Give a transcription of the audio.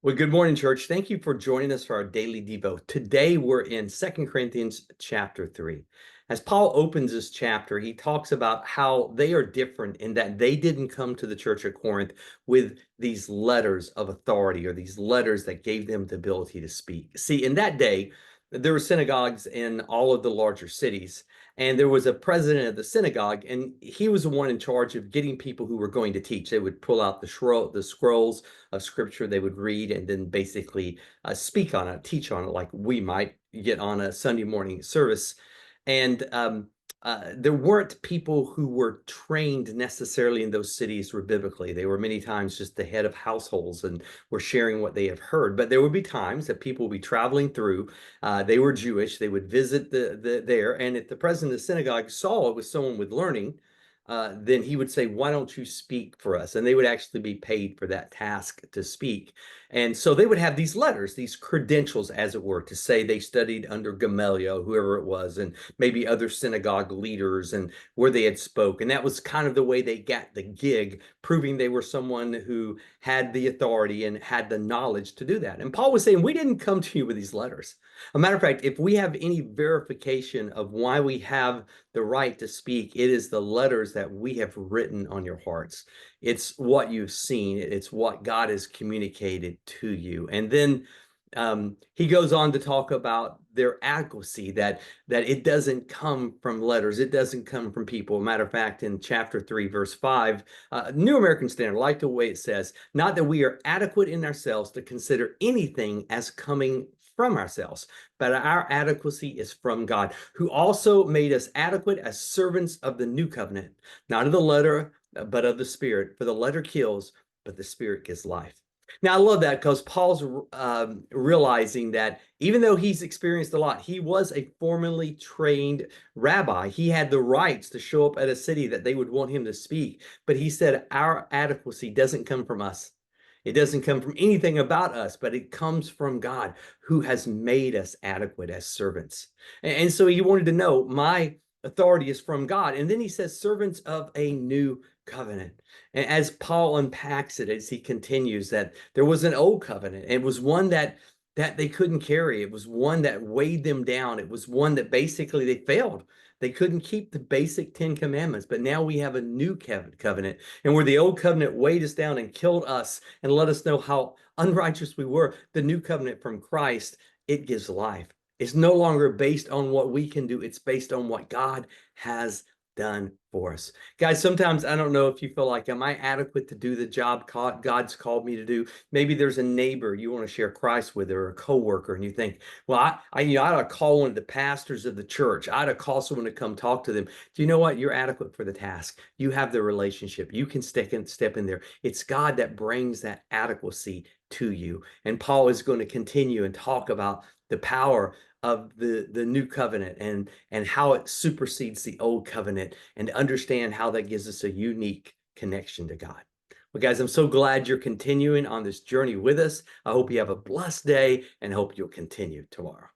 Well, good morning, church. Thank you for joining us for our daily Devo. Today we're in Second Corinthians chapter 3. As Paul opens this chapter, he talks about how they are different in that they didn't come to the church at Corinth with these letters of authority or these letters that gave them the ability to speak. See, in that day, there were synagogues in all of the larger cities, and there was a president of the synagogue, and he was the one in charge of getting people who were going to teach. They would pull out the scrolls of scripture they would read and then basically speak on it, teach on it, like we might get on a Sunday morning service. And there weren't people who were trained necessarily in those cities rabbiblically. They were many times just the head of households and were sharing what they have heard. But there would be times that people would be traveling through. They were Jewish. They would visit there. And if the president of the synagogue saw it was someone with learning, then he would say, "Why don't you speak for us?" And they would actually be paid for that task to speak. And so they would have these letters, these credentials, as it were, to say they studied under Gamaliel, whoever it was, and maybe other synagogue leaders and where they had spoke. And that was kind of the way they got the gig, proving they were someone who had the authority and had the knowledge to do that. And Paul was saying, we didn't come to you with these letters. A matter of fact, if we have any verification of why we have the right to speak, it is the letters that we have written on your hearts. It's what you've seen. It's what God has communicated to you. And then he goes on to talk about their adequacy, that it doesn't come from letters. It doesn't come from people. Matter of fact, in chapter 3, verse 5, New American Standard, I like the way it says, not that we are adequate in ourselves to consider anything as coming from ourselves, but our adequacy is from God, who also made us adequate as servants of the new covenant, not of the letter, but of the Spirit. For the letter kills, but the Spirit gives life. Now, I love that because Paul's realizing that even though he's experienced a lot, he was a formally trained rabbi. He had the rights to show up at a city that they would want him to speak. But he said, our adequacy doesn't come from us. It doesn't come from anything about us, but it comes from God, who has made us adequate as servants. And so he wanted to know, my authority is from God. And then he says, servants of a new covenant. And as Paul unpacks it, as he continues, that there was an old covenant. It was one that they couldn't carry. It was one that weighed them down. It was one that basically they failed. They couldn't keep the basic 10 commandments, but now we have a new covenant. And where the old covenant weighed us down and killed us and let us know how unrighteous we were, the new covenant from Christ, it gives life. It's no longer based on what we can do. It's based on what God has done for us. Guys, sometimes I don't know if you feel like, am I adequate to do the job God's called me to do? Maybe there's a neighbor you want to share Christ with, or a coworker, and you think, well, I ought to call one of the pastors of the church. I ought to call someone to come talk to them. Do you know what? You're adequate for the task. You have the relationship. You can step in there. It's God that brings that adequacy to you. And Paul is going to continue and talk about the power of the new covenant and how it supersedes the old covenant, and to understand how that gives us a unique connection to God. Well, guys, I'm so glad you're continuing on this journey with us. I hope you have a blessed day and hope you'll continue tomorrow.